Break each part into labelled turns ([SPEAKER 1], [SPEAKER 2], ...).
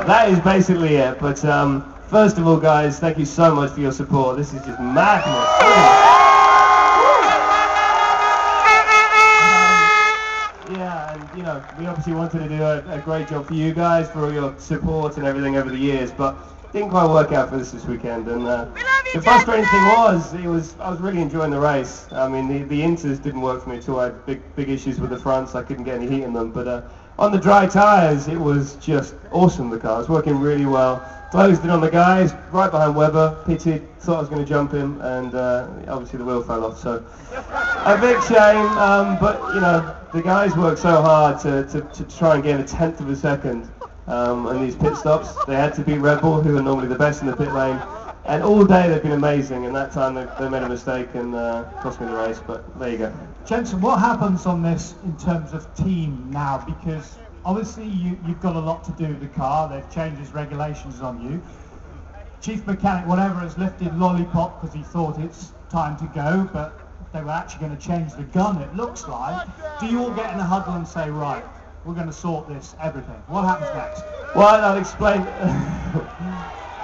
[SPEAKER 1] that is basically it. But first of all, guys, thank you so much for your support. This is just madness. Yeah, and you know, we obviously wanted to do a great job for you guys, for all your support and everything over the years, but didn't quite work out for this weekend. And the frustrating thing was, I was really enjoying the race. I mean, the inters didn't work for me at all. I had big issues with the fronts. I couldn't get any heat in them. But on the dry tyres, it was just awesome. The car was working really well. Closed it on the guys, right behind Webber, pitted, thought I was going to jump him, and obviously the wheel fell off. So a big shame, but you know, the guys worked so hard to try and gain 1/10 of a second on these pit stops. They had to beat Red Bull, who are normally the best in the pit lane, and all day they've been amazing, and that time they made a mistake and cost me the race, but there you go.
[SPEAKER 2] Jenson, what happens on this in terms of team now? Because obviously you've got a lot to do with the car. They've changed his regulations on you. Chief mechanic, whatever, has lifted lollipop because he thought it's time to go, but they were actually going to change the gun, it looks like. Do you all get in a huddle and say, right, we're going to sort this, everything? What happens next?
[SPEAKER 1] Well, I'll explain.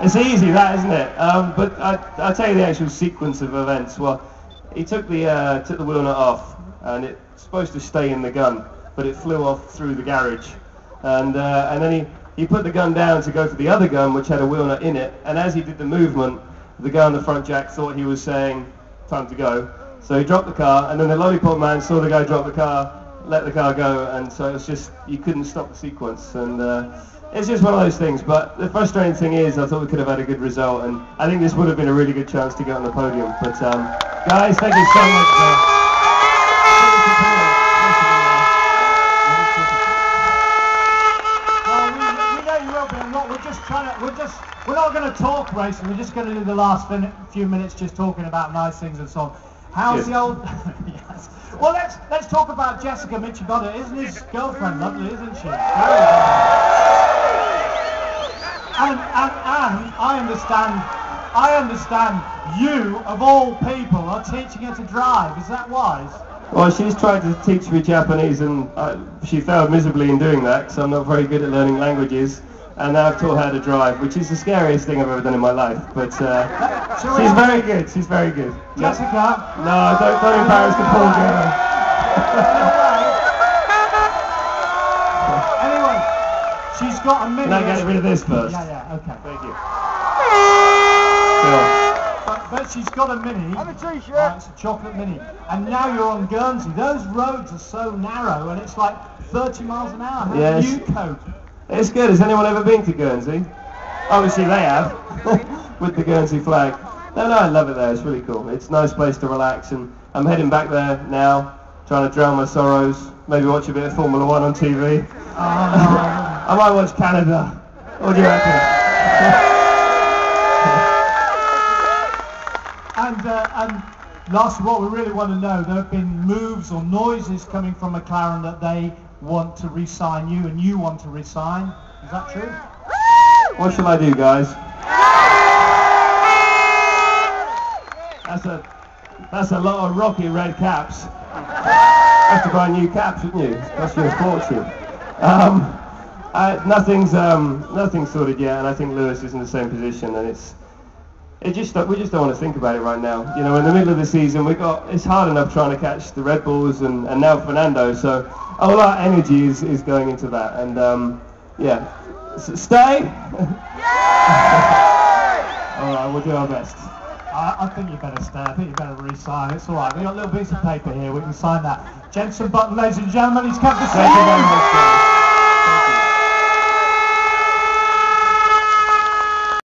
[SPEAKER 1] It's easy, that, isn't it? But I'll tell you the actual sequence of events. Well, he took the wheel nut off, and it's supposed to stay in the gun, but it flew off through the garage, and then he put the gun down to go to the other gun, which had a wheel nut in it, and as he did the movement, the guy on the front jack thought he was saying, time to go, so he dropped the car, and then the lollipop man saw the guy drop the car, let the car go, and so it's just, you couldn't stop the sequence, and it's just one of those things. But the frustrating thing is, I thought we could have had a good result, and I think this would have been a really good chance to get on the podium. But guys, thank you so much.
[SPEAKER 2] We're not going to talk racing, we're just going to do the last few minutes just talking about nice things and so on. How's the old... Yes. Well, let's talk about Jessica Michibata. Isn't his girlfriend lovely, isn't she? And I understand you, of all people, are teaching her to drive. Is that wise?
[SPEAKER 1] Well, she's tried to teach me Japanese, and she failed miserably in doing that, because I'm not very good at learning languages. And now I've taught her to drive, which is the scariest thing I've ever done in my life. But she's very good. She's very good.
[SPEAKER 2] Jessica?
[SPEAKER 1] No, don't embarrass the poor girl.
[SPEAKER 2] Anyway, she's got a mini.
[SPEAKER 1] Can I get rid of this first?
[SPEAKER 2] Yeah, okay.
[SPEAKER 1] Thank you.
[SPEAKER 2] But she's got a mini.
[SPEAKER 3] Have a t-shirt.
[SPEAKER 2] It's a chocolate mini. And now you're on Guernsey. Those roads are so narrow, and it's like 30 miles an hour. How do you cope?
[SPEAKER 1] It's good. Has anyone ever been to Guernsey? Obviously they have, with the Guernsey flag. No, I love it there. It's really cool. It's a nice place to relax, and I'm heading back there now, trying to drown my sorrows. Maybe watch a bit of Formula 1 on TV. I might watch Canada. What do you reckon?
[SPEAKER 2] And lastly, what we really want to know, there have been moves or noises coming from McLaren that they want to re-sign you, and you want to re-sign. Is that true?
[SPEAKER 1] What shall I do, guys? That's a lot of rocky red caps. Have to buy new caps, wouldn't you? It costs you a fortune. Nothing's sorted yet, and I think Lewis is in the same position, and we just don't want to think about it right now. You know, in the middle of the season, it's hard enough trying to catch the Red Bulls and now Fernando, so all our energy is going into that, and yeah, stay. All right, we'll do our best.
[SPEAKER 2] I think you better stay. I think you better re-sign. It's all right. We've got a little piece of paper here. We can sign that. Jenson Button, ladies and gentlemen, he's come to see you.
[SPEAKER 1] Thank you very much, guys.